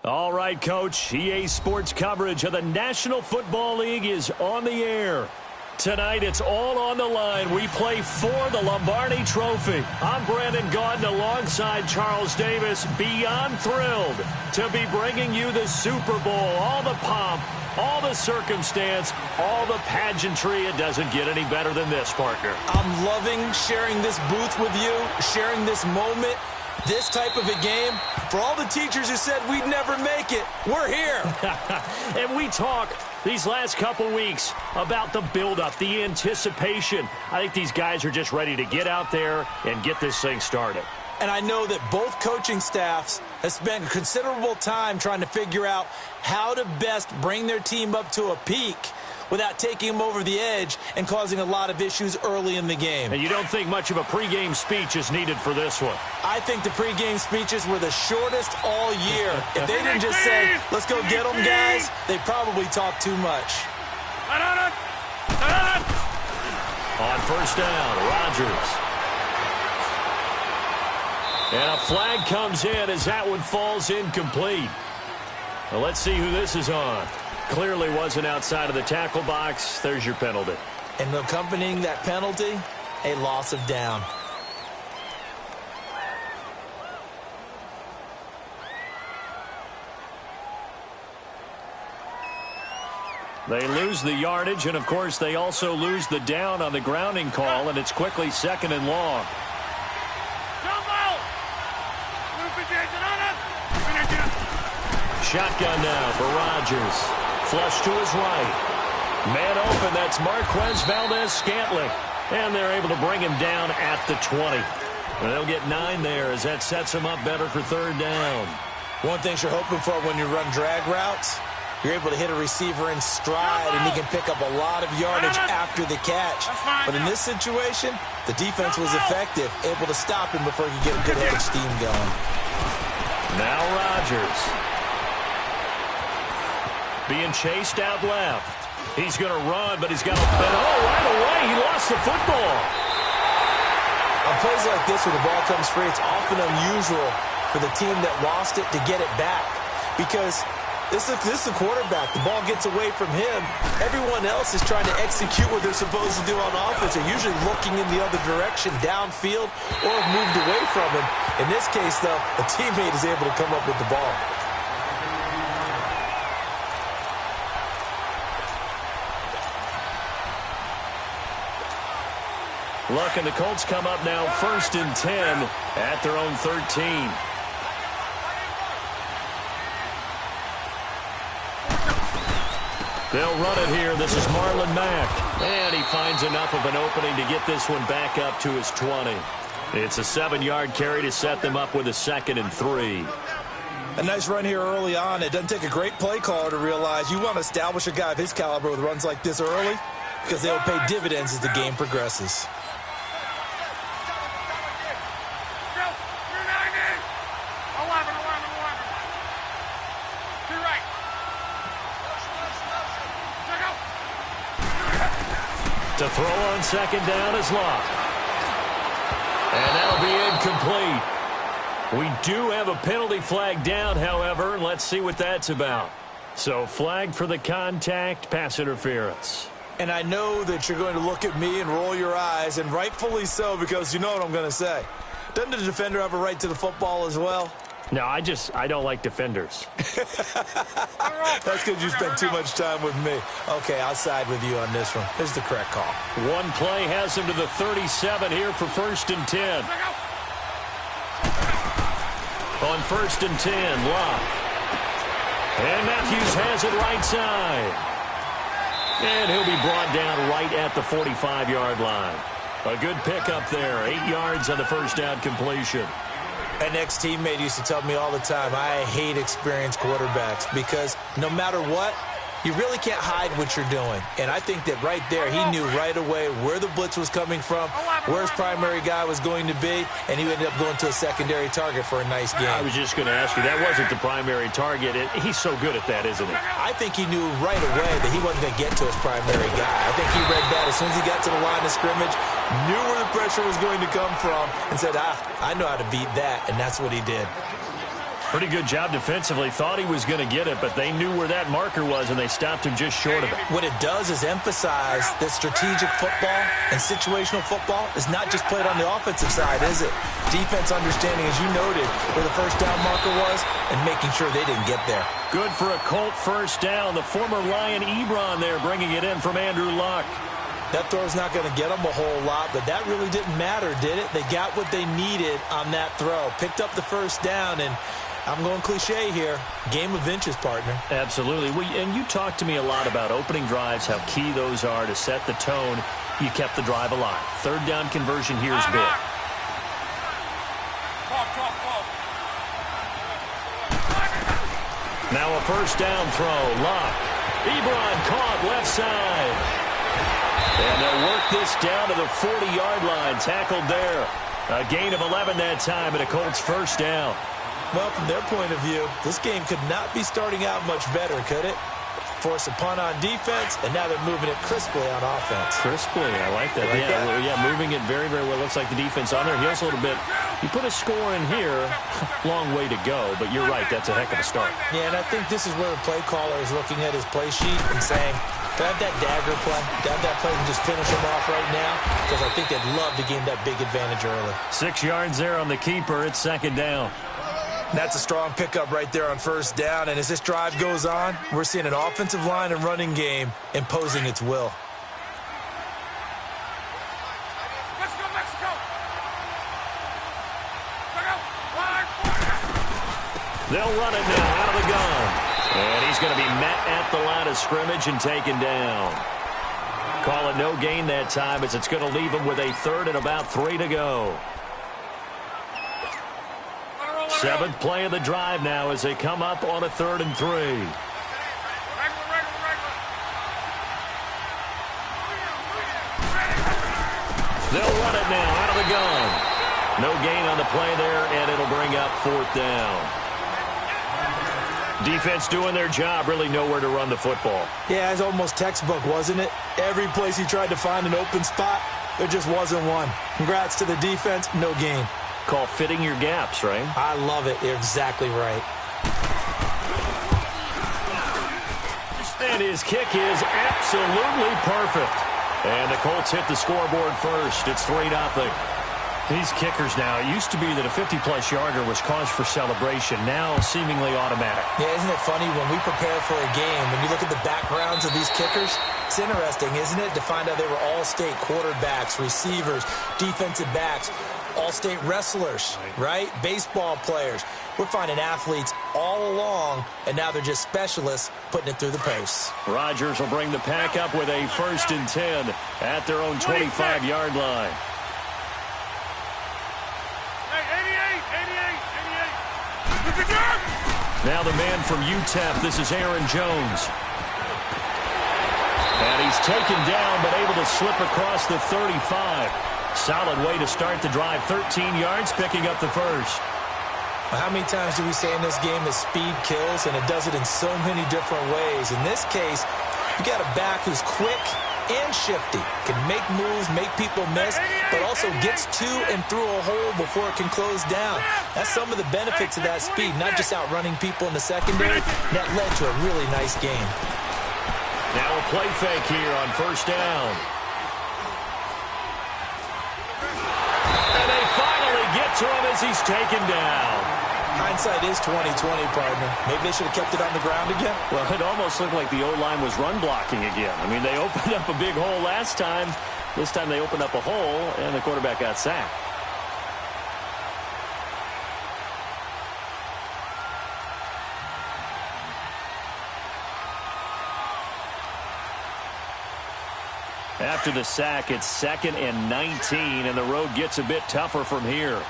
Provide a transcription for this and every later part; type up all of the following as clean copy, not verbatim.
All right, Coach. EA Sports coverage of the National Football League is on the air. Tonight, it's all on the line. We play for the Lombardi Trophy. I'm Brandon Gaudin alongside Charles Davis. Beyond thrilled to be bringing you the Super Bowl. All the pomp, all the circumstance, all the pageantry. It doesn't get any better than this, partner. I'm loving sharing this booth with you, sharing this moment, this type of a game. For all the teachers who said we'd never make it, we're here. And we talk these last couple weeks about the buildup, the anticipation. I think these guys are just ready to get out there and get this thing started. And I know that both coaching staffs have spent considerable time trying to figure out how to best bring their team up to a peak without taking them over the edge and causing a lot of issues early in the game. And you don't think much of a pregame speech is needed for this one? I think the pregame speeches were the shortest all year. If they didn't just say, let's go get them, guys, they probably talked too much. On first down, Rodgers. And a flag comes in as that one falls incomplete. Well, let's see who this is on. Clearly wasn't outside of the tackle box. There's your penalty. And accompanying that penalty, a loss of down. They lose the yardage, and, of course, they also lose the down on the grounding call, and it's quickly second and long. Shotgun now for Rodgers. Flush to his right. Man open, that's Marquez Valdez-Scantling. And they're able to bring him down at the 20. And they'll get 9 there as that sets him up better for third down. One thing you're hoping for when you run drag routes, you're able to hit a receiver in stride, and he can pick up a lot of yardage after the catch. But in this situation, the defense was effective, able to stop him before he could get a good head of steam going. Now Rodgers. Being chased out left. He's going to run, but he's got a pin. Oh, right away, he lost the football. On plays like this, when the ball comes free, it's often unusual for the team that lost it to get it back. Because this is the quarterback. The ball gets away from him. Everyone else is trying to execute what they're supposed to do on offense. They're usually looking in the other direction, downfield, or have moved away from him. In this case, though, a teammate is able to come up with the ball. Look, and the Colts come up now 1st and 10 at their own 13. They'll run it here. This is Marlon Mack. And he finds enough of an opening to get this one back up to his 20. It's a 7-yard carry to set them up with a 2nd and 3. A nice run here early on. It doesn't take a great play caller to realize you want to establish a guy of his caliber with runs like this early, because they'll pay dividends as the game progresses. To throw on 2nd down is Locke. And that'll be incomplete. We do have a penalty flag down, however. Let's see what that's about. So flag for the contact, pass interference. And I know that you're going to look at me and roll your eyes, and rightfully so, because you know what I'm going to say. Doesn't the defender have a right to the football as well? No, I don't like defenders. That's because you spent too much time with me. Okay, I'll side with you on this one. Here's the correct call. One play has him to the 37 here for 1st and 10. On 1st and 10, Locke. And Matthews has it right side. And he'll be brought down right at the 45-yard line. A good pickup there. 8 yards on the first down completion. An ex-teammate used to tell me all the time, I hate experienced quarterbacks because no matter what, you really can't hide what you're doing. And I think that right there, he knew right away where the blitz was coming from, where his primary guy was going to be, and he ended up going to a secondary target for a nice game. I was just going to ask you, that wasn't the primary target. He's so good at that, isn't he? I think he knew right away that he wasn't going to get to his primary guy. I think he read that as soon as he got to the line of scrimmage, knew where the pressure was going to come from, and said, I know how to beat that, and that's what he did. Pretty good job defensively. Thought he was going to get it, but they knew where that marker was, and they stopped him just short of it. What it does is emphasize that strategic football and situational football is not just played on the offensive side, is it? Defense understanding, as you noted, where the first down marker was and making sure they didn't get there. Good for a Colt first down. The former Lion Ebron there bringing it in from Andrew Luck. That throw's not going to get them a whole lot, but that really didn't matter, did it? They got what they needed on that throw. Picked up the first down, and I'm going cliche here. Game of inches, partner. Absolutely. And you talked to me a lot about opening drives, how key those are to set the tone. You kept the drive alive. Third down conversion here is big. Now a first down throw. Luck. Ebron caught left side. And they'll work this down to the 40-yard line. Tackled there. A gain of 11 that time, and a Colts first down. Well, from their point of view, this game could not be starting out much better, could it? Force a punt on defense, and now they're moving it crisply on offense. Crisply, I like that. Yeah, moving it very, very well. Looks like the defense on their heels a little bit. You put a score in here, long way to go, but you're right, that's a heck of a start. Yeah, and I think this is where the play caller is looking at his play sheet and saying, do I have that dagger play? Do I have that play and just finish them off right now? Because I think they'd love to gain that big advantage early. 6 yards there on the keeper. It's second down. That's a strong pickup right there on first down. And as this drive goes on, we're seeing an offensive line and running game imposing its will. Let's go, Mexico! They'll run it now out of the gun. And he's going to be met at the line of scrimmage and taken down. Call it no gain that time as it's going to leave him with a third and about 3 to go. Seventh play of the drive now as they come up on a 3rd and 3. They'll run it now out of the gun. No gain on the play there, and it'll bring up 4th down. Defense doing their job, really nowhere to run the football. Yeah, it's almost textbook, wasn't it? Every place he tried to find an open spot, there just wasn't one. Congrats to the defense, no gain. Call fitting your gaps, right? I love it. You're exactly right. And his kick is absolutely perfect. And the Colts hit the scoreboard first. It's 3-0. These kickers now, it used to be that a 50-plus yarder was cause for celebration. Now seemingly automatic. Yeah, isn't it funny when we prepare for a game, when you look at the backgrounds of these kickers, it's interesting, isn't it, to find out they were all-state quarterbacks, receivers, defensive backs, all-state wrestlers, right? Baseball players. We're finding athletes all along, and now they're just specialists putting it through the posts. Rodgers will bring the pack up with a 1st and 10 at their own 25-yard line. Now the man from UTEP, this is Aaron Jones. And he's taken down, but able to slip across the 35. Solid way to start the drive. 13 yards, picking up the first. How many times do we say in this game that speed kills, and it does it in so many different ways? In this case, you got a back who's quick and shifty, can make moves, make people miss, but also gets to and through a hole before it can close down. That's some of the benefits of that speed, not just outrunning people in the secondary. That led to a really nice game. Now a play fake here on first down. And they finally get to him as he's taken down. Hindsight is 20/20, partner. Maybe they should have kept it on the ground again. Well, it almost looked like the O-line was run blocking again. I mean, they opened up a big hole last time. This time they opened up a hole, and the quarterback got sacked. After the sack, it's 2nd and 19, and the road gets a bit tougher from here.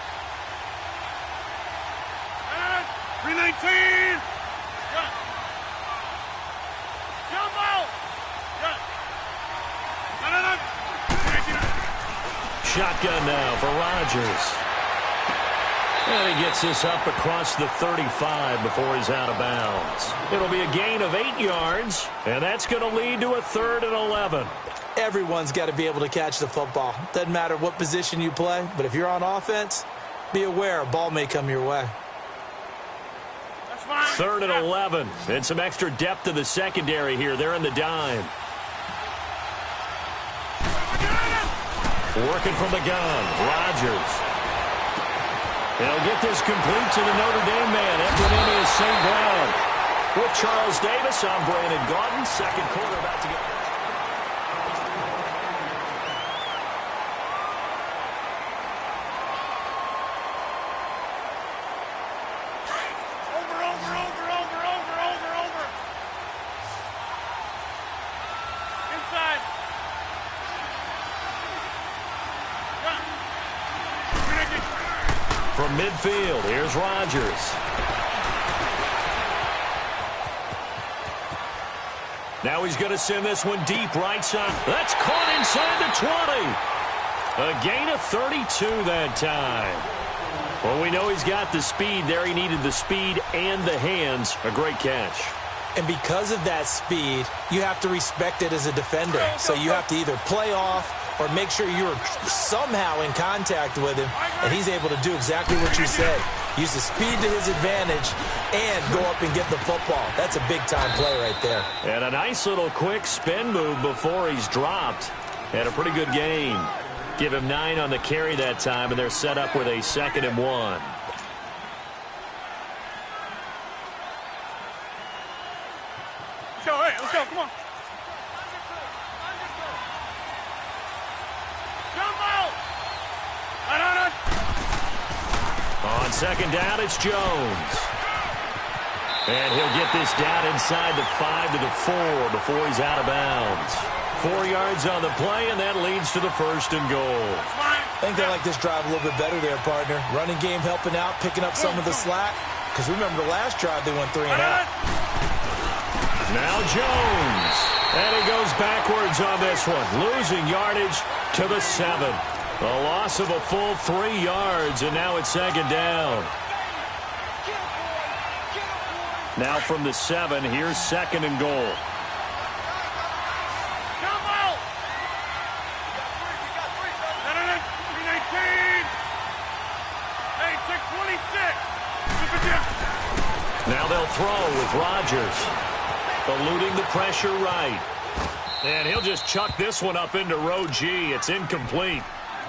319. Shotgun now for Rodgers. And he gets this up across the 35 before he's out of bounds. It'll be a gain of 8 yards, and that's going to lead to a 3rd and 11. Everyone's got to be able to catch the football. Doesn't matter what position you play, but if you're on offense, be aware a ball may come your way. 3rd and 11. And some extra depth to the secondary here. They're in the dime. Working from the gun. Rodgers. They'll get this complete to the Notre Dame man. Equanimeous St. Brown. With Charles Davis, I'm Brandon Gaudin. Second quarter about to get... From midfield, here's Rodgers. Now he's going to send this one deep right side. That's caught inside the 20. A gain of 32 that time. Well, we know he's got the speed there. He needed the speed and the hands. A great catch. And because of that speed, you have to respect it as a defender. So you have to either play off or make sure you're somehow in contact with him, and he's able to do exactly what you said. Use the speed to his advantage and go up and get the football. That's a big-time play right there. And a nice little quick spin move before he's dropped. And a pretty good gain. Give him 9 on the carry that time, and they're set up with a 2nd and 1. Hey, let's go, come on. On 2nd down, it's Jones. And he'll get this down inside the 5 to the 4 before he's out of bounds. 4 yards on the play, and that leads to the 1st and goal. I think they like this drive a little bit better there, partner. Running game helping out, picking up some of the slack. Because remember the last drive, they went 3 and out. Now Jones. And he goes backwards on this one. Losing yardage to the 7. A loss of a full 3 yards, and now it's 2nd down. Now from the 7, here's 2nd and goal. Now they'll throw with Rodgers. Eluding the pressure right. And he'll just chuck this one up into row G. It's incomplete.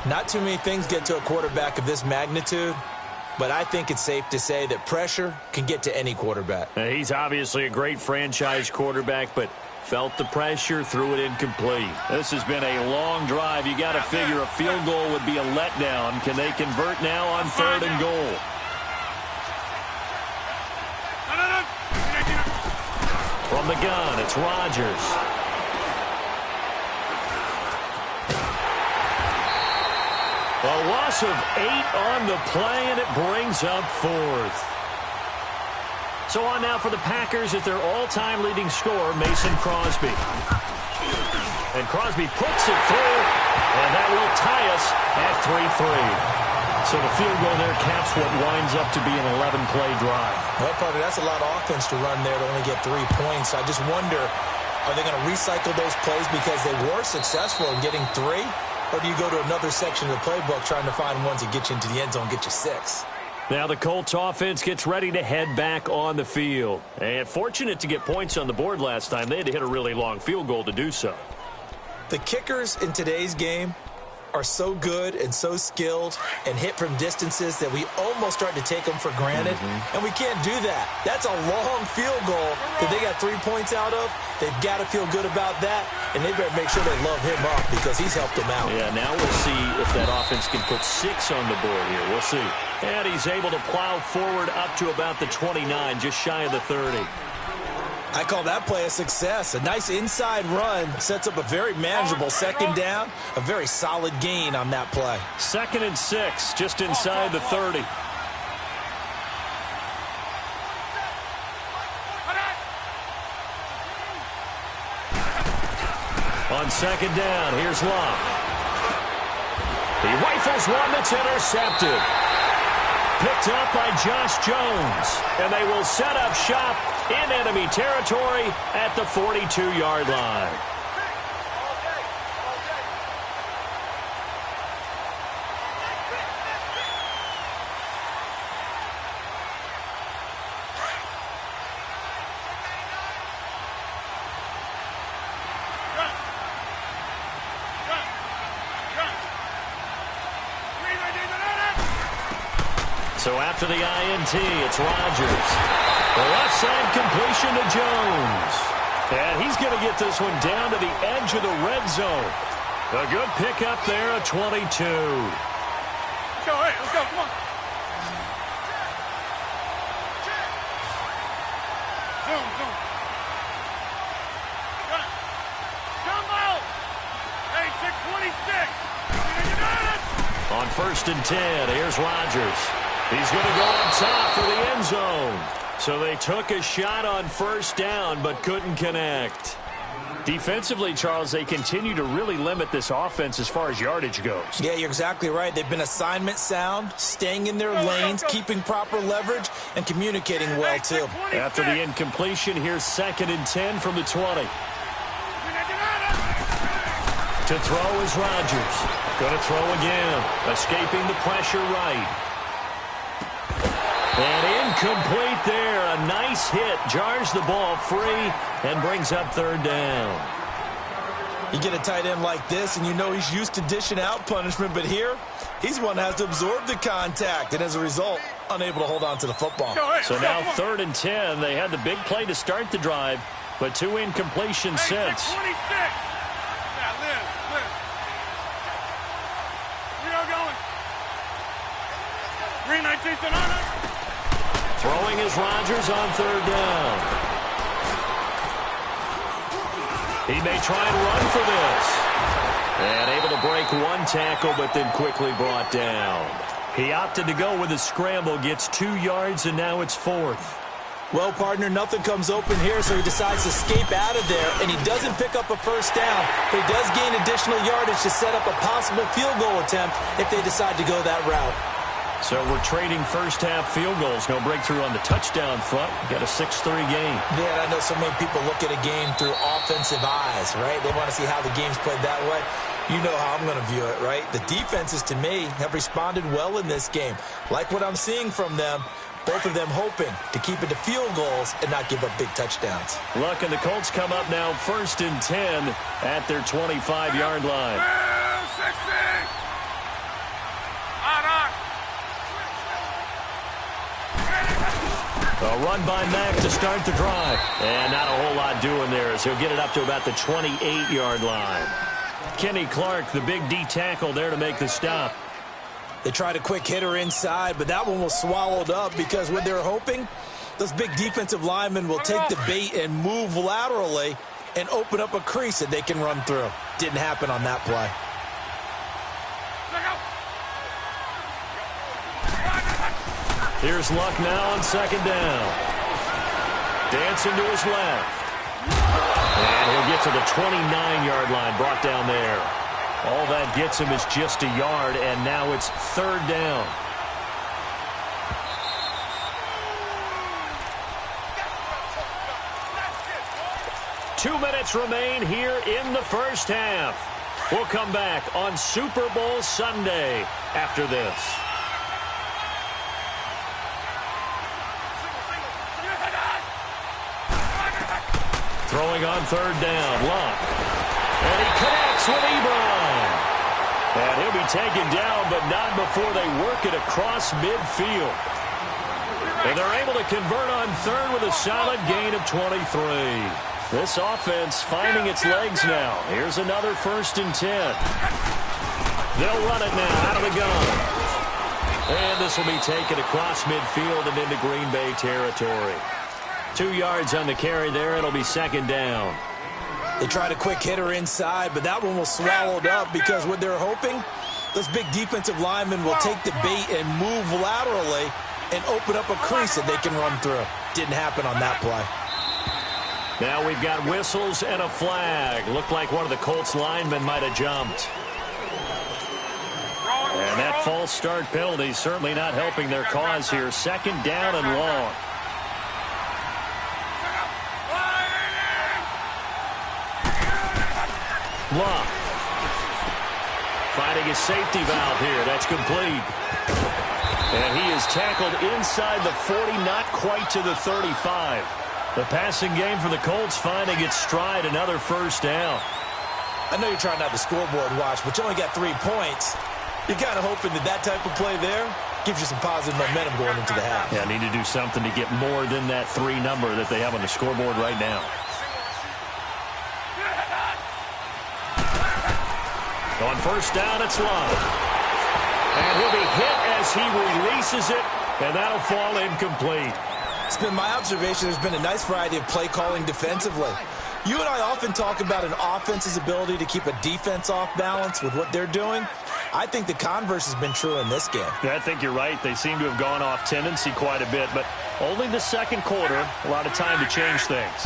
Not too many things get to a quarterback of this magnitude, but I think it's safe to say that pressure can get to any quarterback. He's obviously a great franchise quarterback, but felt the pressure, threw it incomplete. This has been a long drive. You got to figure a field goal would be a letdown. Can they convert now on 3rd and goal? From the gun, it's Rodgers. A loss of 8 on the play, and it brings up 4th. So on now for the Packers at their all-time leading scorer, Mason Crosby. And Crosby puts it through, and that will tie us at 3-3. So the field goal there caps what winds up to be an 11-play drive. Well, partner, that's a lot of offense to run there to only get 3 points. I just wonder, are they going to recycle those plays because they were successful in getting 3? Or do you go to another section of the playbook trying to find ones that get you into the end zone, get you 6? Now the Colts offense gets ready to head back on the field. And fortunate to get points on the board last time. They had to hit a really long field goal to do so. The kickers in today's game are so good and so skilled and hit from distances that we almost start to take them for granted. And we can't do that. That's a long field goal that they got 3 points out of. They've got to feel good about that, and they better make sure they love him up because he's helped them out. Yeah, now we'll see if that offense can put 6 on the board here. We'll see. And he's able to plow forward up to about the 29, just shy of the 30. I call that play a success. A nice inside run sets up a very manageable 2nd down, a very solid gain on that play. 2nd and 6, just inside the 30. On 2nd down, here's Locke. He rifles one that's intercepted. Picked up by Josh Jones. And they will set up shop in enemy territory at the 42-yard line. So after the INT, it's Rodgers. The left side completion to Jones. And he's going to get this one down to the edge of the red zone. A good pickup there, a 22. Let's go, hey, let's go, come on. Zoom, zoom. Got it. Jumbo! Hey, 626. On 1st and 10, here's Rodgers. He's going to go up top for the end zone. So they took a shot on 1st down, but couldn't connect. Defensively, Charles, they continue to really limit this offense as far as yardage goes. Yeah, you're exactly right. They've been assignment sound, staying in their lanes, keeping proper leverage, and communicating well, too. After the incompletion, here's 2nd and 10 from the 20. To throw is Rodgers. Going to throw again. Escaping the pressure right. And incomplete there. A nice hit. Jars the ball free and brings up 3rd down. You get a tight end like this, and you know he's used to dishing out punishment, but here, he's one that has to absorb the contact, and as a result, unable to hold on to the football. So now 3rd and 10. They had the big play to start the drive, but 2 incompletions since. 26. Yeah, Liz. We are going. Green 19th and on it. Throwing is Rodgers on 3rd down. He may try and run for this. And able to break 1 tackle, but then quickly brought down. He opted to go with a scramble, gets 2 yards, and now it's 4th. Well, partner, nothing comes open here, so he decides to escape out of there, and he doesn't pick up a 1st down, but he does gain additional yardage to set up a possible field goal attempt if they decide to go that route. So we're trading 1st half field goals. No breakthrough on the touchdown front. Got a 6-3 game. Yeah, I know so many people look at a game through offensive eyes, right? They want to see how the game's played that way. You know how I'm going to view it, right? The defenses, to me, have responded well in this game. Like what I'm seeing from them, both of them hoping to keep it to field goals and not give up big touchdowns. Look, and the Colts come up now 1st and 10 at their 25-yard line. 60. On. A run by Mack to start the drive. And not a whole lot doing there as he'll get it up to about the 28-yard line. Kenny Clark, the big D tackle there to make the stop. They tried a quick hitter inside, but that one was swallowed up because what they're hoping, those big defensive linemen will take the bait and move laterally and open up a crease that they can run through. Didn't happen on that play. Here's Luck now on 2nd down. Dancing to his left. And he'll get to the 29-yard line, brought down there. All that gets him is just a yard, and now it's 3rd down. Two minutes remain here in the 1st half. We'll come back on Super Bowl Sunday after this. Throwing on 3rd down, Luck. And he connects with Ebron. And he'll be taken down, but not before they work it across midfield. And they're able to convert on 3rd with a solid gain of 23. This offense finding its legs now. Here's another 1st and 10. They'll run it now out of the gun. And this will be taken across midfield and into Green Bay territory. 2 yards on the carry there. It'll be 2nd down. They tried a quick hitter inside, but that one was swallowed up because what they're hoping, those big defensive linemen will take the bait and move laterally and open up a crease that they can run through. Didn't happen on that play. Now we've got whistles and a flag. Looked like one of the Colts linemen might have jumped. And that false start penalty certainly not helping their cause here. 2nd down and long. Luck. Finding his safety valve here. That's complete. And he is tackled inside the 40, not quite to the 35. The passing game for the Colts finding its stride, another 1st down. I know you're trying not to scoreboard watch, but you only got 3 points. You're kind of hoping that type of play there Gives you some positive momentum going into the half. Yeah, need to do something to get more than that 3 number that they have on the scoreboard right now. On first down, it's Love. And he'll be hit as he releases it, and that'll fall incomplete. It's been my observation there's been a nice variety of play calling defensively. You and I often talk about an offense's ability to keep a defense off balance with what they're doing. I think the converse has been true in this game. Yeah, I think you're right. They seem to have gone off tendency quite a bit, but only the second quarter, a lot of time to change things.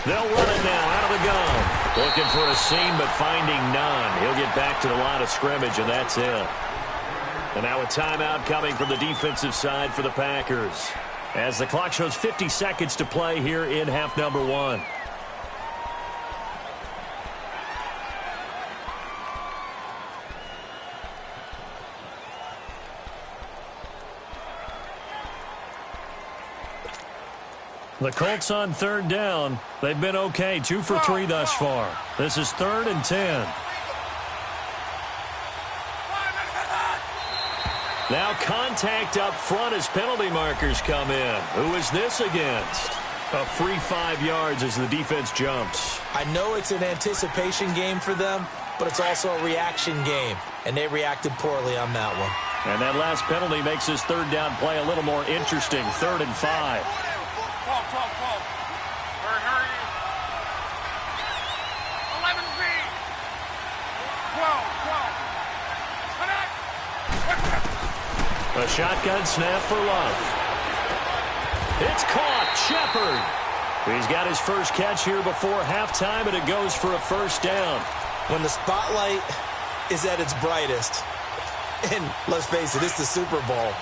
They'll run it now out of the gun. Looking for a seam, but finding none. He'll get back to the line of scrimmage, and that's it. And now a timeout coming from the defensive side for the Packers, as the clock shows 50 seconds to play here in half number 1. The Colts on third down. They've been okay, 2 for 3 thus far. This is 3rd and 10. Now contact up front as penalty markers come in. Who is this against? A free 5 yards as the defense jumps. I know it's an anticipation game for them, but it's also a reaction game, and they reacted poorly on that one. And that last penalty makes this third down play a little more interesting. 3rd and 5. 12. Hurry. 11 feet. 12. A shotgun snap for Love. It's caught. Shepard. He's got his first catch here before halftime, and it goes for a first down. When the spotlight is at its brightest, and let's face it, it's the Super Bowl,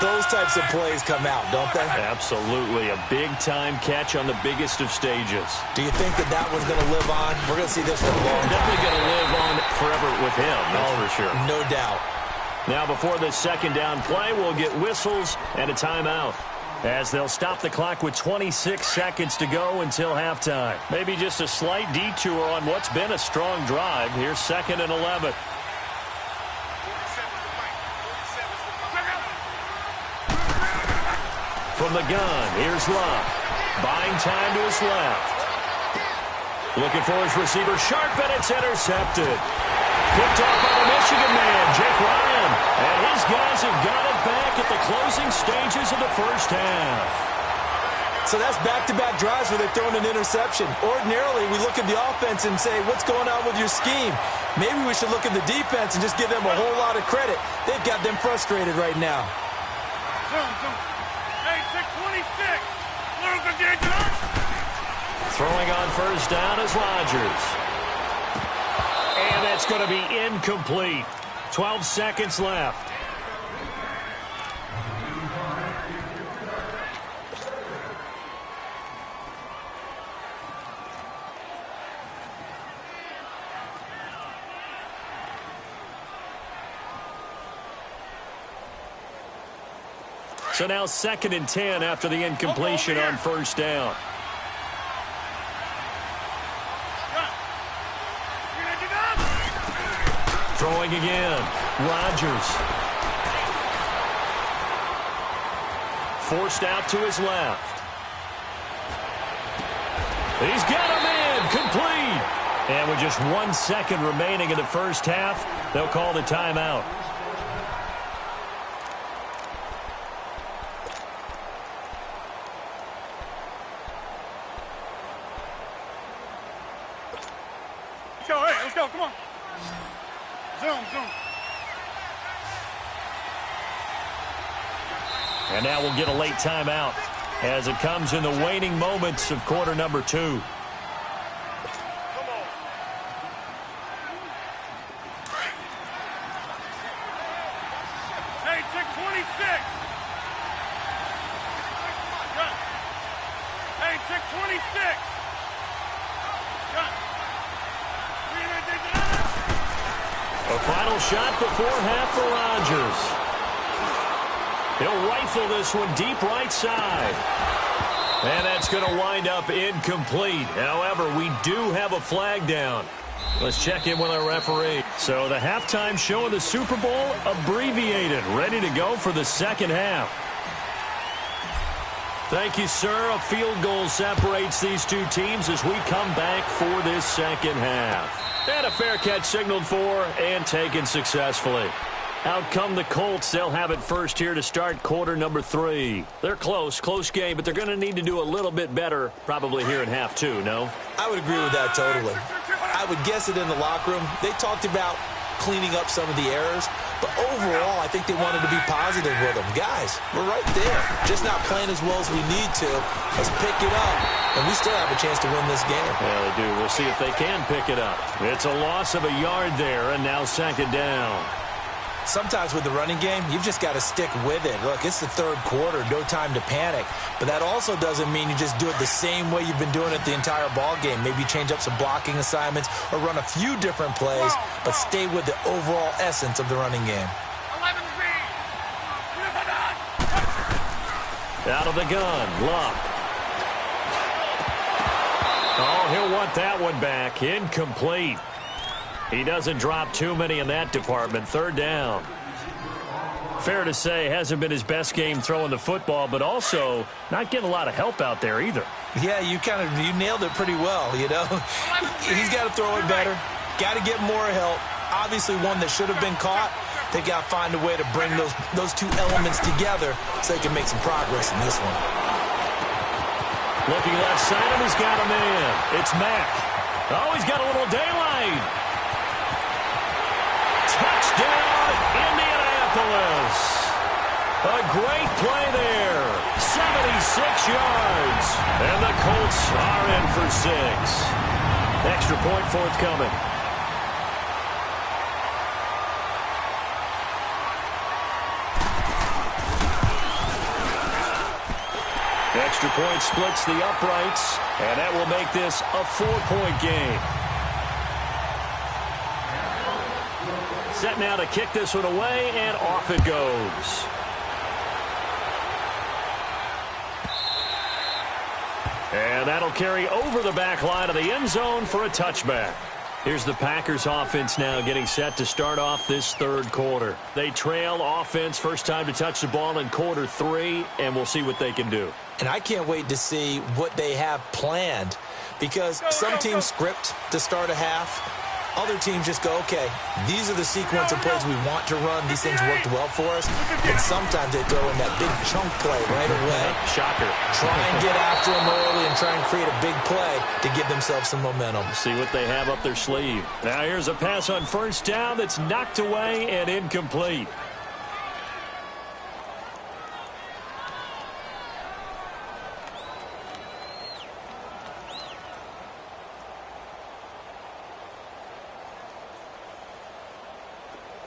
those types of plays come out, don't they? Absolutely. A big-time catch on the biggest of stages. Do you think that one's going to live on? We're going to see this for a long time. Definitely going to live on forever with him, that's for sure. No doubt. Now, before this second down play, we'll get whistles and a timeout, as they'll stop the clock with 26 seconds to go until halftime. Maybe just a slight detour on what's been a strong drive. Here's 2nd and 11. From the gun, here's Love. Buying time to his left. Looking for his receiver, sharp, and it's intercepted. Picked off by the Michigan man, Jake Ryan. And his guys have got it back at the closing stages of the first half. So that's back-to-back drives where they've thrown an interception. Ordinarily, we look at the offense and say, what's going on with your scheme? Maybe we should look at the defense and just give them a whole lot of credit. They've got them frustrated right now. Zoom. Hey, 626. Throwing on first down is Rodgers. And that's going to be incomplete. 12 seconds left. So now 2nd and 10 after the incompletion on first down. Throwing again. Rodgers. Forced out to his left. He's got him in. Complete. And with just 1 second remaining in the first half, they'll call the timeout. Let's go, come on. Zoom. And now we'll get a late timeout as it comes in the waning moments of quarter number 2. Come on. Hey, 626. Good. Hey, 626. Good. A final shot before half for Rodgers. He'll rifle this one deep right side. And that's going to wind up incomplete. However, we do have a flag down. Let's check in with our referee. So So the halftime show of the Super Bowl abbreviated, ready to go for the second half. Thank you, sir. A field goal separates these two teams as we come back for this second half. And a fair catch signaled for and taken successfully. Out come the Colts. They'll have it first here to start quarter number 3. They're close game, but they're going to need to do a little bit better probably here in half 2, no? I would agree with that totally. I would guess it in the locker room. They talked about cleaning up some of the errors, but overall, I think they wanted to be positive with them. Guys, we're right there. Just not playing as well as we need to. Let's pick it up, and we still have a chance to win this game. Yeah, they do. We'll see if they can pick it up. It's a loss of a yard there, and now second down. Sometimes with the running game, you've just got to stick with it. Look, it's the third quarter, no time to panic. But that also doesn't mean you just do it the same way you've been doing it the entire ball game. Maybe change up some blocking assignments or run a few different plays, but stay with the overall essence of the running game. Out of the gun, Luck. Oh, he'll want that one back. Incomplete. He doesn't drop too many in that department. Third down. Fair to say, hasn't been his best game throwing the football, but also not getting a lot of help out there either. Yeah, you nailed it pretty well, you know. He's got to throw it better. Got to get more help. Obviously one that should have been caught. They got to find a way to bring those two elements together so they can make some progress in this one. Looking left side, and he's got a man. It's Mack. Oh, he's got a little daylight. Touchdown, Indianapolis. A great play there. 76 yards. And the Colts are in for 6. Extra point forthcoming. Extra point splits the uprights, and that will make this a 4-point game. Set now to kick this one away, and off it goes. And that'll carry over the back line of the end zone for a touchback. Here's the Packers offense now getting set to start off this third quarter. They trail offense, first time to touch the ball in quarter 3, and we'll see what they can do. And I can't wait to see what they have planned, because some teams script to start a half. Other teams just go, okay, these are the sequence of plays we want to run. These things worked well for us. And sometimes they throw in that big chunk play right away. Shocker. Try and get after them early and try and create a big play to give themselves some momentum. See what they have up their sleeve. Now here's a pass on first down that's knocked away and incomplete.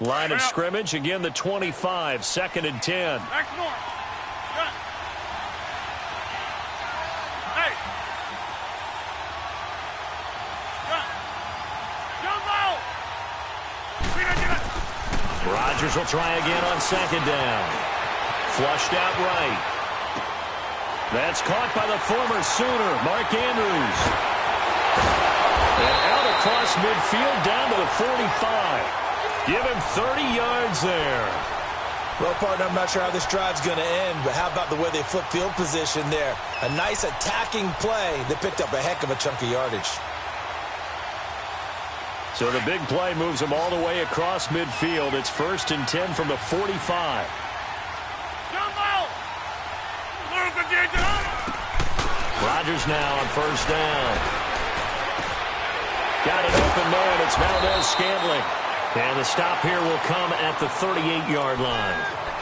Line of scrimmage, again the 25, 2nd and 10. Next more. Gun. Hey. Gun. Jump out. Rodgers will try again on 2nd down. Flushed out right. That's caught by the former Sooner, Mark Andrews. And out across midfield down to the 45. Give him 30 yards there. Well, partner, I'm not sure how this drive's going to end, but how about the way they flip field position there? A nice attacking play that picked up a heck of a chunk of yardage. So the big play moves them all the way across midfield. It's 1st and 10 from the 45. Jump out. Rodgers now on 1st down. Got it open man. It's Valdez-Scantling. And the stop here will come at the 38-yard line.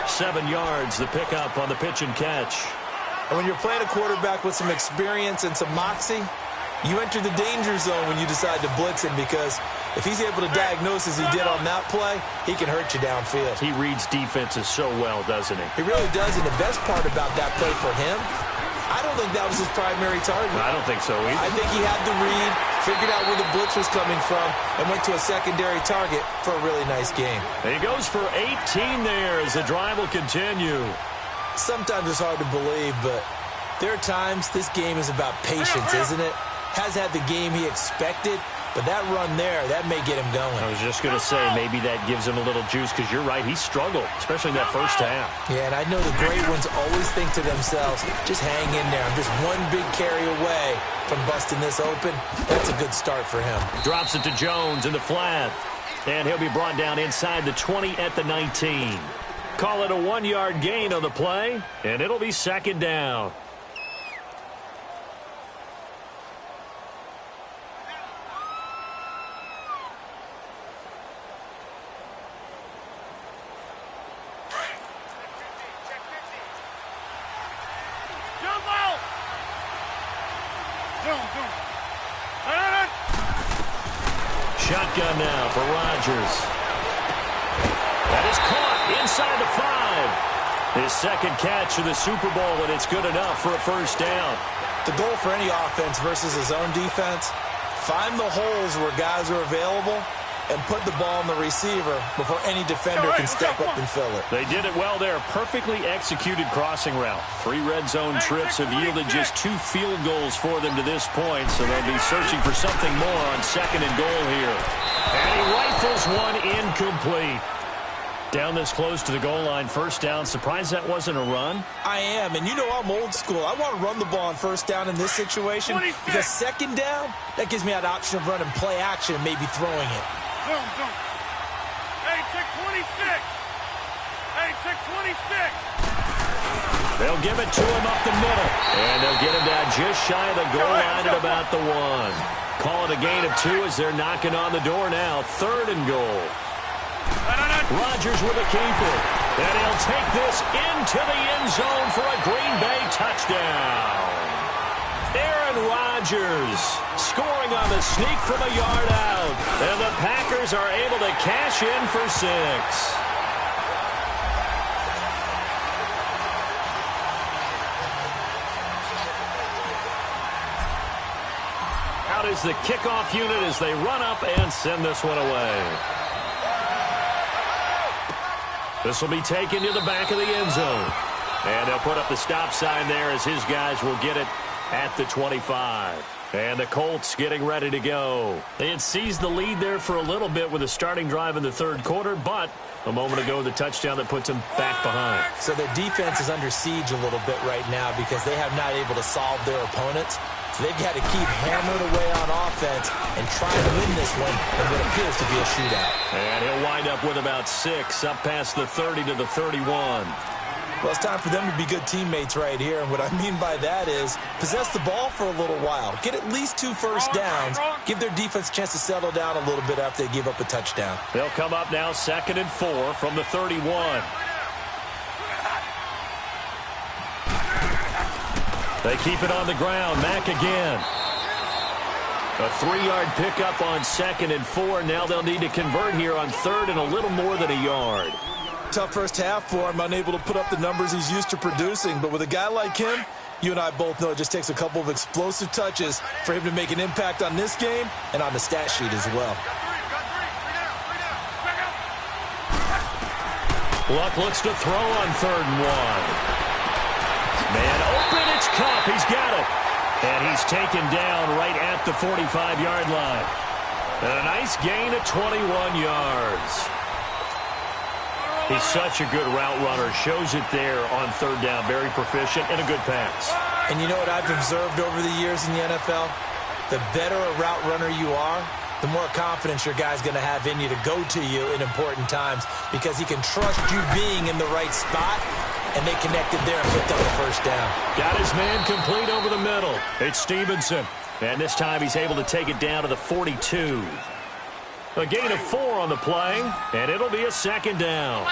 7 yards, the pickup on the pitch and catch. And when you're playing a quarterback with some experience and some moxie, you enter the danger zone when you decide to blitz him, because if he's able to diagnose as he did on that play, he can hurt you downfield. He reads defenses so well, doesn't he? He really does, and the best part about that play for him, I don't think that was his primary target. I don't think so either. I think he had the read, figured out where the blitz was coming from, and went to a secondary target for a really nice game. And he goes for 18 there as the drive will continue. Sometimes it's hard to believe, but there are times this game is about patience, isn't it? Has had the game he expected, But that run there, that may get him going. I was just going to say, maybe that gives him a little juice, because you're right, he struggled, especially in that first half. Yeah, and I know the great ones always think to themselves, just hang in there. I'm just one big carry away from busting this open. That's a good start for him. Drops it to Jones in the flat. And he'll be brought down inside the 20 at the 19. Call it a 1-yard gain on the play, and it'll be second down. Shotgun now for Rodgers. That is caught inside the 5. His second catch of the Super Bowl, and it's good enough for a first down. The goal for any offense versus his own defense, find the holes where guys are available and put the ball on the receiver before any defender can step up and fill it. They did it well there. Perfectly executed crossing route. 3 red zone trips have yielded just 2 field goals for them to this point, so they'll be searching for something more on second and goal here. And he rifles one incomplete. Down this close to the goal line, first down. Surprised that wasn't a run? I am, and you know I'm old school. I want to run the ball on first down in this situation because second down, that gives me that option of running play action and maybe throwing it. Zoom. Hey, check 26. Hey, check 26. They'll give it to him up the middle. And they'll get him down just shy of the goal line at about the 1. Call it a gain of 2 as they're knocking on the door now. 3rd and goal. Rodgers with a keeper. And he'll take this into the end zone for a Green Bay touchdown. Aaron Rodgers scoring on the sneak from a yard out. And the Packers are able to cash in for 6. Out is the kickoff unit as they run up and send this one away. This will be taken to the back of the end zone. And they'll put up the stop sign there as his guys will get it at the 25. And the Colts getting ready to go. They had seized the lead there for a little bit with a starting drive in the 3rd quarter, but a moment ago the touchdown that puts them back behind. So their defense is under siege a little bit right now because they have not able to solve their opponents. So they've got to keep hammering away on offense and try to win this one in what appears to be a shootout. And he'll wind up with about 6 up past the 30 to the 31. Well, it's time for them to be good teammates right here. And what I mean by that is possess the ball for a little while. Get at least 2 first downs. Give their defense a chance to settle down a little bit after they give up a touchdown. They'll come up now 2nd and 4 from the 31. They keep it on the ground. Mack again. A 3-yard pickup on 2nd and 4. Now they'll need to convert here on 3rd and a little more than a yard. Tough first half for him, unable to put up the numbers he's used to producing. But with a guy like him, you and I both know it just takes a couple of explosive touches for him to make an impact on this game and on the stat sheet as well. Luck looks to throw on 3rd and 1. Man open, it's Kupp. He's got it. And he's taken down right at the 45-yard line. And a nice gain of 21 yards. He's such a good route runner. Shows it there on 3rd down. Very proficient and a good pass. And you know what I've observed over the years in the NFL? The better a route runner you are, the more confidence your guy's going to have in you to go to you in important times because he can trust you being in the right spot, and they connected there and picked up the first down. Got his man complete over the middle. It's Stevenson. And this time he's able to take it down to the 42. A gain of 4 on the play, and it'll be a 2nd down.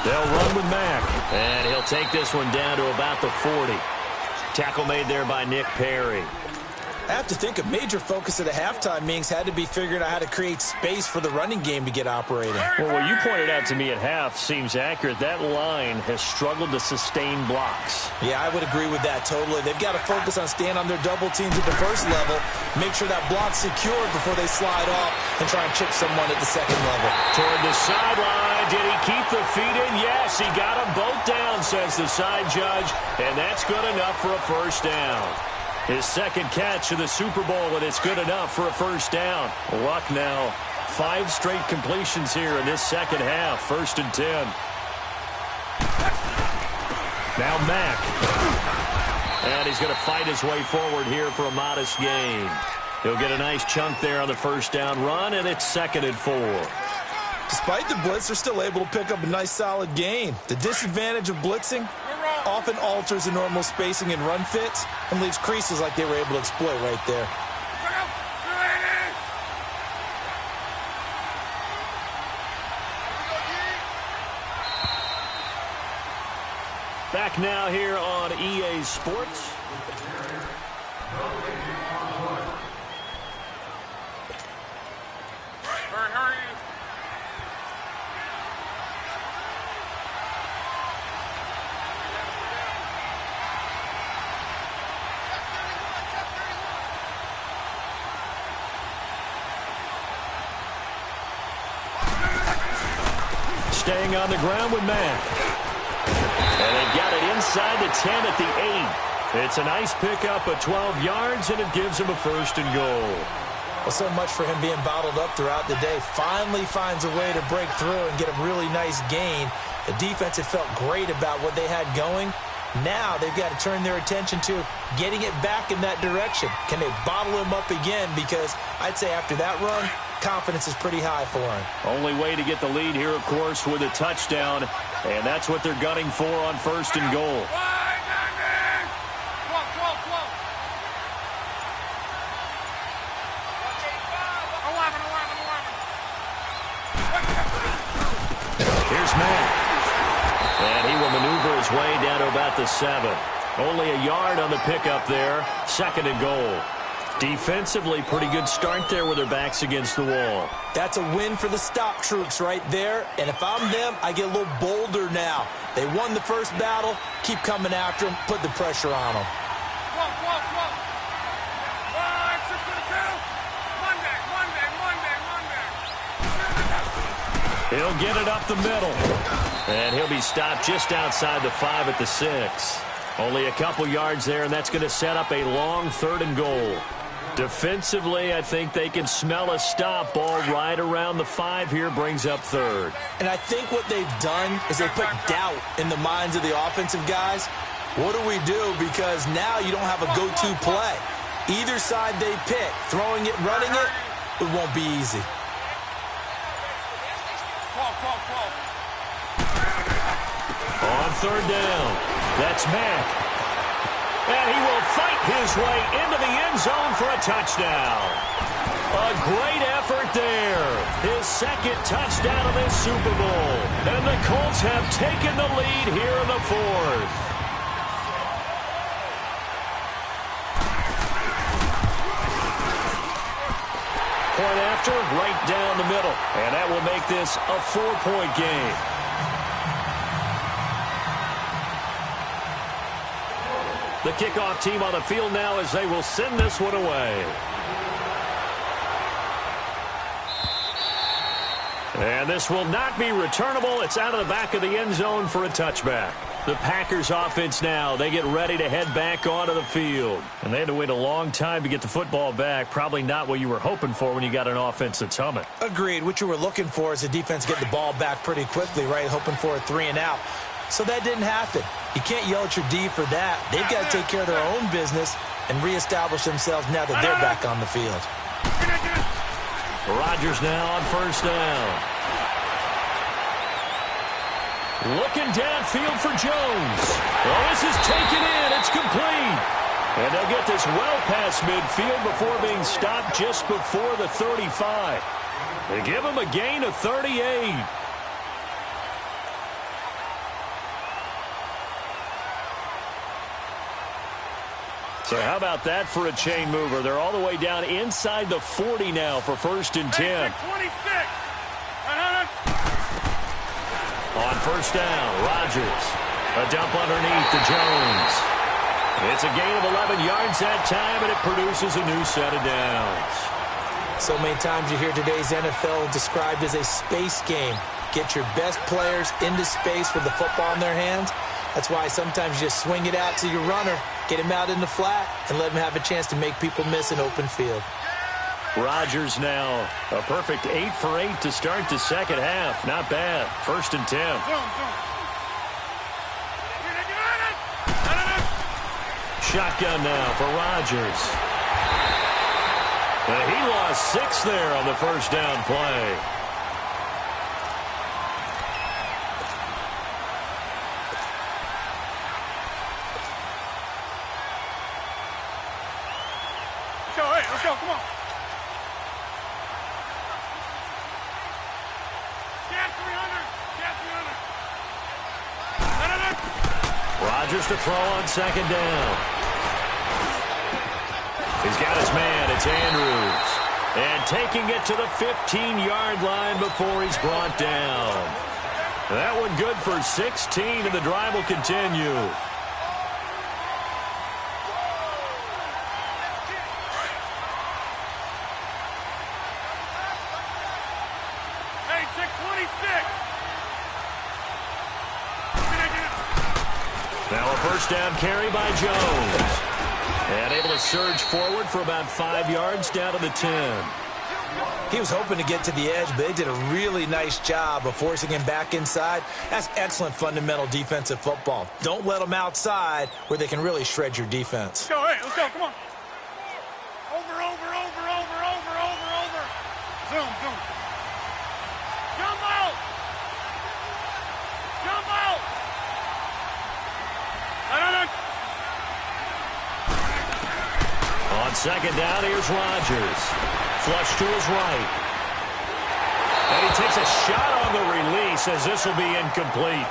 They'll run with Mack, and he'll take this one down to about the 40. Tackle made there by Nick Perry. I have to think a major focus at the halftime meetings had to be figuring out how to create space for the running game to get operating. Well, what you pointed out to me at half seems accurate. That line has struggled to sustain blocks. Yeah, I would agree with that totally. They've got to focus on staying on their double teams at the first level, make sure that block's secured before they slide off and try and chip someone at the second level. Toward the sideline. Did he keep the feet in? Yes, he got them both down, says the side judge, and that's good enough for a first down. His second catch of the Super Bowl, and it's good enough for a first down. Luck now, 5 straight completions here in this second half. 1st and 10. Now Mack. And he's going to fight his way forward here for a modest gain. He'll get a nice chunk there on the first down run, and it's 2nd and 4. Despite the blitz, they're still able to pick up a nice solid gain. The disadvantage of blitzing often alters the normal spacing and run fits and leaves creases like they were able to exploit right there. Back now here on EA Sports. Staying on the ground with Mack. And they've got it inside the 10 at the 8. It's a nice pickup of 12 yards, and it gives him a 1st and goal. Well, so much for him being bottled up throughout the day. Finally finds a way to break through and get a really nice gain. The defense had felt great about what they had going. Now they've got to turn their attention to getting it back in that direction. Can they bottle him up again? Because I'd say after that run, confidence is pretty high for him. Only way to get the lead here, of course, with a touchdown. And that's what they're gunning for on 1st and goal. Here's Mack. And he will maneuver his way down to about the 7. Only a yard on the pickup there. 2nd and goal. Defensively, pretty good start there with their backs against the wall. That's a win for the stop troops right there. And if I'm them, I get a little bolder now. They won the first battle. Keep coming after them. Put the pressure on them. He'll get it up the middle. And he'll be stopped just outside the 5 at the 6. Only a couple yards there, and that's going to set up a long 3rd and goal. Defensively, I think they can smell a stop. Ball right around the 5 here, brings up 3rd. And I think what they've done is they put doubt in the minds of the offensive guys. What do we do? Because now you don't have a go-to play. Either side they pick, throwing it, running it, it won't be easy. On 3rd down, that's Mack. And he will fight his way into the end zone for a touchdown. A great effort there. His 2nd touchdown of this Super Bowl. And the Colts have taken the lead here in the 4th. Point after, right down the middle. And that will make this a 4-point game. The kickoff team on the field now as they will send this one away. And this will not be returnable. It's out of the back of the end zone for a touchback. The Packers offense now, they get ready to head back onto the field. And they had to wait a long time to get the football back. Probably not what you were hoping for when you got an offense that's humming. Agreed. What you were looking for is the defense get the ball back pretty quickly, right? Hoping for a 3 and out. So that didn't happen. You can't yell at your D for that. They've got to take care of their own business and reestablish themselves now that they're back on the field. Rodgers now on 1st down. Looking downfield for Jones. Well, this is taken in. It's complete. And they'll get this well past midfield before being stopped just before the 35. They give him a gain of 38. So how about that for a chain mover? They're all the way down inside the 40 now for 1st and 10. 26. On 1st down, Rodgers. A dump underneath to Jones. It's a gain of 11 yards that time, and it produces a new set of downs. So many times you hear today's NFL described as a space game. Get your best players into space with the football in their hands. That's why sometimes you just swing it out to your runner, get him out in the flat, and let him have a chance to make people miss an open field. Rodgers now a perfect 8 for 8 to start the second half. Not bad. 1st and 10. Shotgun now for Rodgers. He lost 6 there on the first down play. Let's go, come on. Get 300. Rodgers to throw on second down. He's got his man. It's Andrews. And taking it to the 15-yard line before he's brought down. That one good for 16, and the drive will continue. Hey, check 26. Now a first down carry by Jones. And able to surge forward for about 5 yards down to the 10. He was hoping to get to the edge, but they did a really nice job of forcing him back inside. That's excellent fundamental defensive football. Don't let them outside where they can really shred your defense. Let's go, hey, let's go, come on. Over. Zoom. Jump out. On second down, here's Rodgers. Flush to his right. And he takes a shot on the release as this will be incomplete.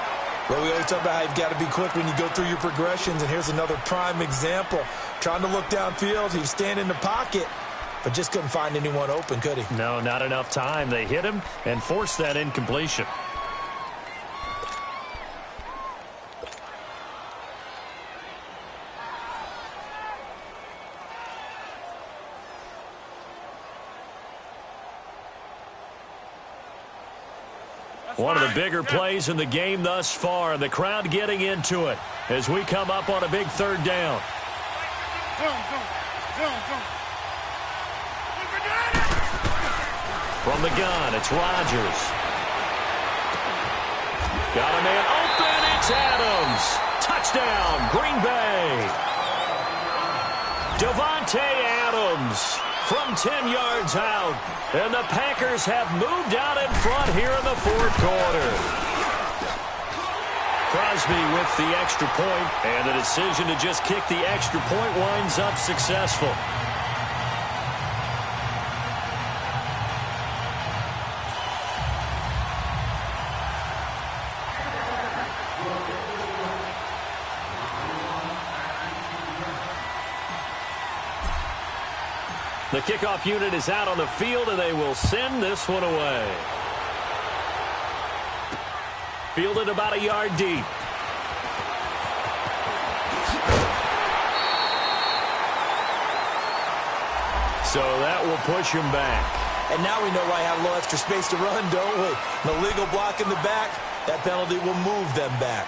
Well, we always talk about how you've got to be quick when you go through your progressions, and here's another prime example. Trying to look downfield, he was standing in the pocket, but just couldn't find anyone open, could he? No, not enough time. They hit him and forced that incompletion. One of the bigger plays in the game thus far. The crowd getting into it as we come up on a big third down. Zoom. From the gun, it's Rodgers. Got a man open. It's Adams. Touchdown, Green Bay. Devontae Adams from 10 yards out. And the Packers have moved out in front here in the fourth quarter. Crosby with the extra point, and the decision to just kick the extra point winds up successful. The kickoff unit is out on the field, and they will send this one away. Fielded about a yard deep. So that will push him back. And now we know why I have a little extra space to run, don't we? An illegal block in the back, that penalty will move them back.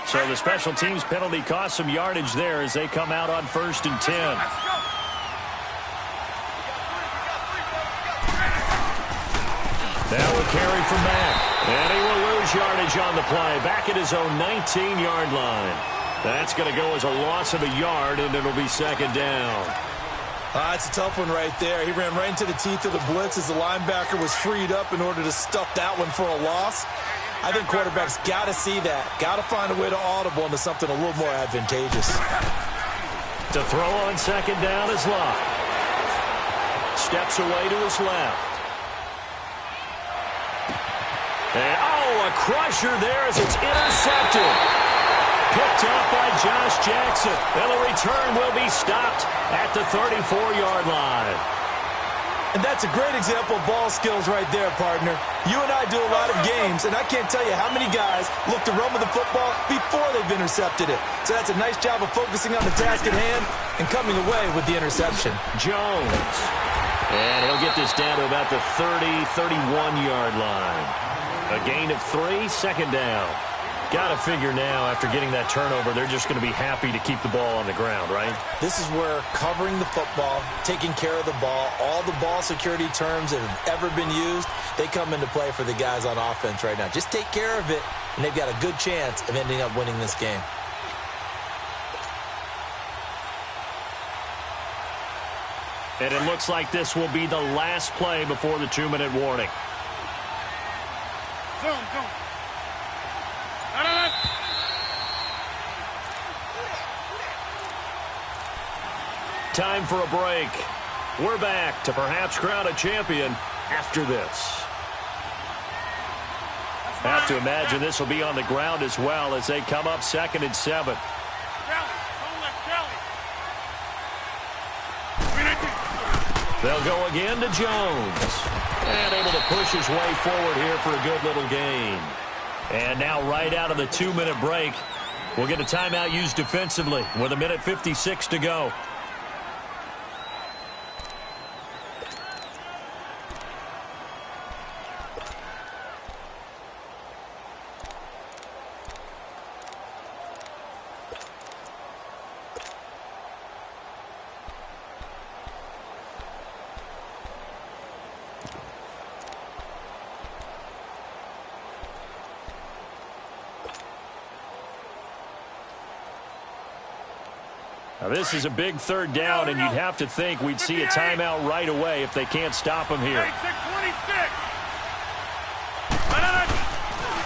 So the special teams penalty cost some yardage there as they come out on 1st and 10. That will carry from Mack. And he will lose yardage on the play. Back at his own 19-yard line. That's going to go as a loss of a yard, and it'll be second down. It's a tough one right there. He ran right into the teeth of the blitz as the linebacker was freed up in order to stuff that one for a loss. I think quarterbacks got to see that. Got to find a way to audible into something a little more advantageous. To throw on second down is Locke. Steps away to his left. And, a crusher there as it's intercepted. Picked up by Josh Jackson. And the return will be stopped at the 34-yard line. And that's a great example of ball skills right there, partner. You and I do a lot of games, and I can't tell you how many guys look to run with the football before they've intercepted it. So that's a nice job of focusing on the task at hand and coming away with the interception. Jones. And he'll get this down to about the 30, 31-yard line. A gain of 3, second down. Got to figure now, after getting that turnover, they're just going to be happy to keep the ball on the ground, right? This is where covering the football, taking care of the ball, all the ball security terms that have ever been used, they come into play for the guys on offense right now. Just take care of it, and they've got a good chance of ending up winning this game. And it looks like this will be the last play before the 2-minute warning. Zone. Time for a break. We're back to perhaps crown a champion after this. Have to imagine this will be on the ground as well as they come up 2nd and 7. They'll go again to Jones. And able to push his way forward here for a good little gain. And now right out of the 2-minute break, we'll get a timeout used defensively with 1:56 to go. Now this is a big 3rd down, and you'd have to think we'd see a timeout right away if they can't stop him here.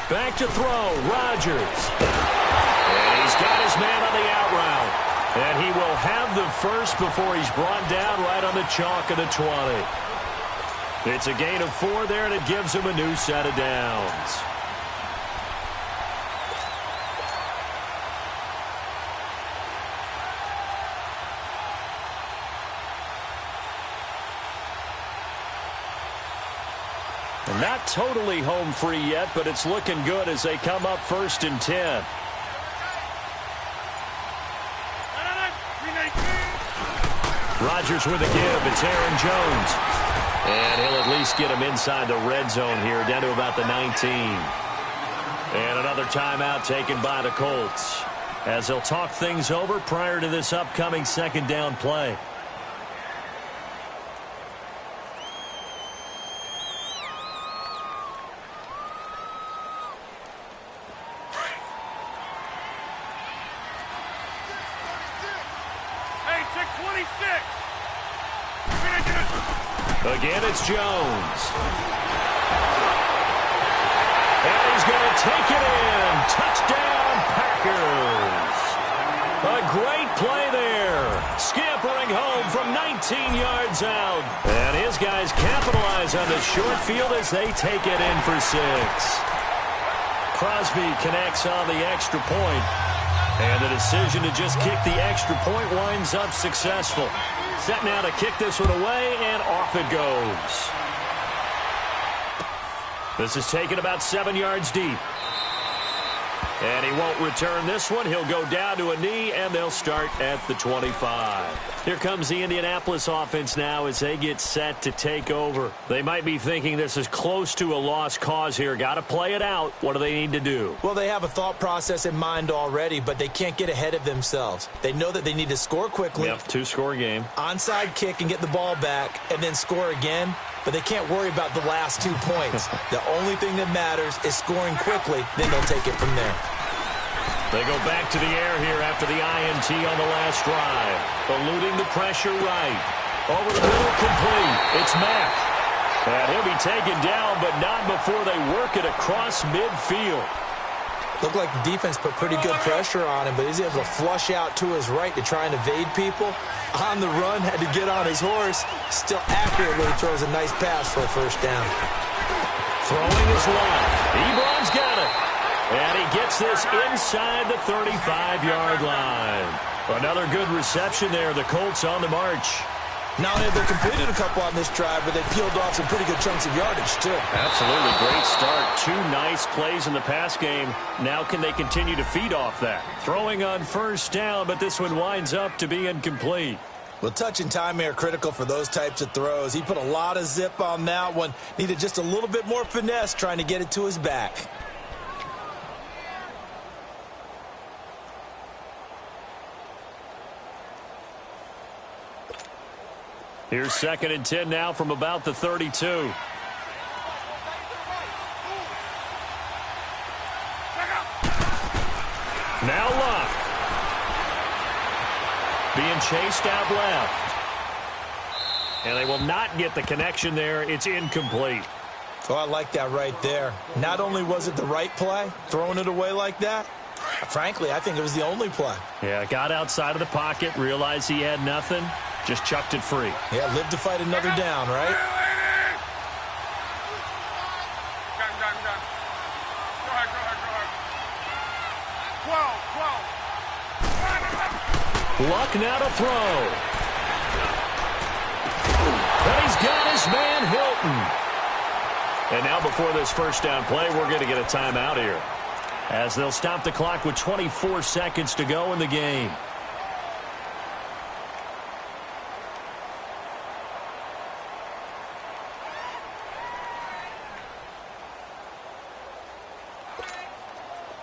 Back to throw, Rodgers. And he's got his man on the out route. And he will have the first before he's brought down right on the chalk of the 20. It's a gain of 4 there, and it gives him a new set of downs. Not totally home free yet, but it's looking good as they come up 1st and 10. Rodgers with a give. It's Aaron Jones. And he'll at least get him inside the red zone here, down to about the 19. And another timeout taken by the Colts, as they'll talk things over prior to this upcoming 2nd down play. Again, it's Jones. And he's going to take it in. Touchdown, Packers. A great play there. Scampering home from 19 yards out. And his guys capitalize on the short field as they take it in for 6. Crosby connects on the extra point. And the decision to just kick the extra point winds up successful. Set now to kick this one away, and off it goes. This is taken about 7 yards deep. And he won't return this one. He'll go down to a knee, and they'll start at the 25. Here comes the Indianapolis offense now as they get set to take over. They might be thinking this is close to a lost cause here. Got to play it out. What do they need to do? Well, they have a thought process in mind already, but they can't get ahead of themselves. They know that they need to score quickly. Yep, 2-score game. Onside kick and get the ball back, and then score again. But they can't worry about the last 2 points. The only thing that matters is scoring quickly. Then they'll take it from there. They go back to the air here after the INT on the last drive. Eluding the pressure right. Over the middle, complete. It's Mack. And he'll be taken down, but not before they work it across midfield. Looked like the defense put pretty good pressure on him, but he's able to flush out to his right to try and evade people. On the run, had to get on his horse. Still accurately throws a nice pass for a first down. Throwing his line. Ebron's got it. And he gets this inside the 35-yard line. Another good reception there. The Colts on the march. Not only have they completed a couple on this drive, but they peeled off some pretty good chunks of yardage, too. Absolutely. Great start. 2 nice plays in the pass game. Now can they continue to feed off that? Throwing on first down, but this one winds up to be incomplete. Well, touch and time are critical for those types of throws. He put a lot of zip on that one. Needed just a little bit more finesse trying to get it to his back. Here's 2nd and 10 now from about the 32. Now Luck. Being chased out left. And they will not get the connection there. It's incomplete. Oh, I like that right there. Not only was it the right play, throwing it away like that, frankly, I think it was the only play. Yeah, got outside of the pocket, realized he had nothing, just chucked it free. Yeah, live to fight another down, right? Go ahead. 12. Luck now to throw. And he's got his man Hilton. And now before this first down play, we're going to get a timeout here, as they'll stop the clock with 24 seconds to go in the game.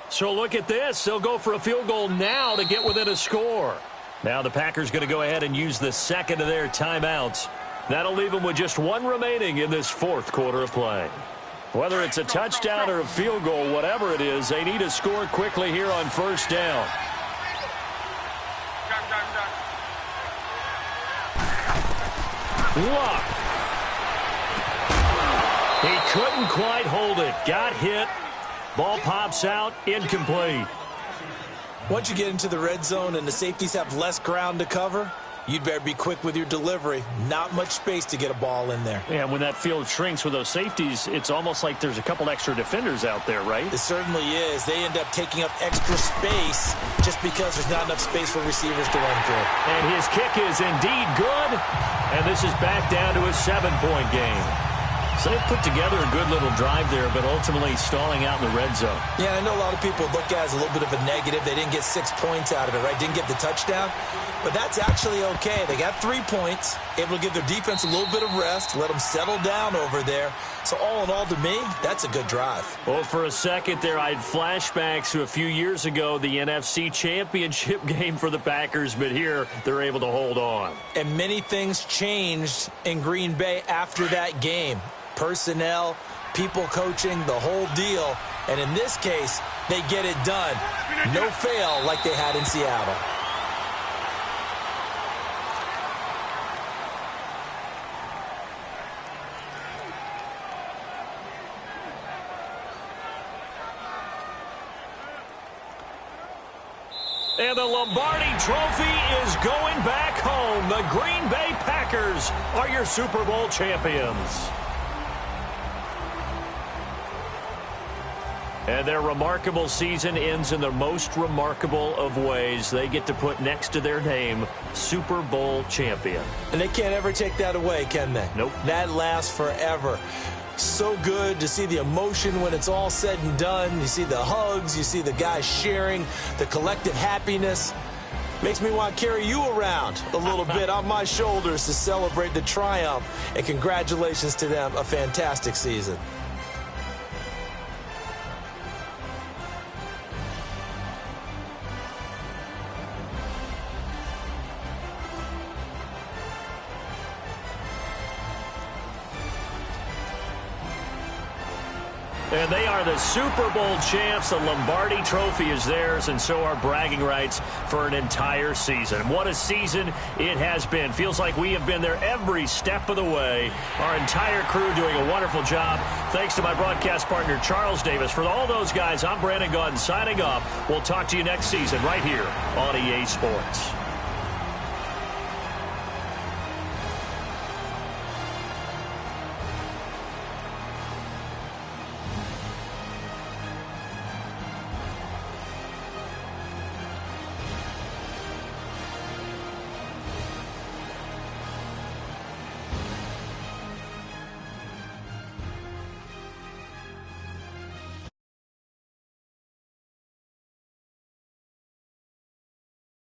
So look at this. They'll go for a field goal now to get within a score. Now the Packers going to go ahead and use the second of their timeouts. That'll leave them with just 1 remaining in this 4th quarter of play. Whether it's a touchdown or a field goal, whatever it is, they need to score quickly here on first down. Luck. He couldn't quite hold it. Got hit. Ball pops out. Incomplete. Once you get into the red zone and the safeties have less ground to cover, you'd better be quick with your delivery. Not much space to get a ball in there. Yeah, when that field shrinks with those safeties, it's almost like there's a couple extra defenders out there, right? It certainly is. They end up taking up extra space just because there's not enough space for receivers to run through. And his kick is indeed good. And this is back down to a 7-point game. So they put together a good little drive there, but ultimately stalling out in the red zone. Yeah, I know a lot of people look at it as a little bit of a negative. They didn't get 6 points out of it, right? Didn't get the touchdown. But that's actually okay. They got 3 points, able to give their defense a little bit of rest, let them settle down over there. So all in all, to me, that's a good drive. Well, for a second there, I had flashbacks to a few years ago, the NFC Championship game for the Packers, but here they're able to hold on. And many things changed in Green Bay after that game. Personnel, people coaching, the whole deal. And in this case, they get it done. No fail like they had in Seattle. And the Lombardi Trophy is going back home. The Green Bay Packers are your Super Bowl champions. And their remarkable season ends in the most remarkable of ways. They get to put next to their name, Super Bowl champion. And they can't ever take that away, can they? Nope. That lasts forever. So good to see the emotion when it's all said and done. You see the hugs, you see the guys sharing, the collective happiness. Makes me want to carry you around a little bit on my shoulders to celebrate the triumph. And congratulations to them, a fantastic season. And they are the Super Bowl champs. The Lombardi Trophy is theirs, and so are bragging rights for an entire season. What a season it has been. Feels like we have been there every step of the way. Our entire crew doing a wonderful job. Thanks to my broadcast partner, Charles Davis. For all those guys, I'm Brandon Gaudin signing off. We'll talk to you next season right here on EA Sports.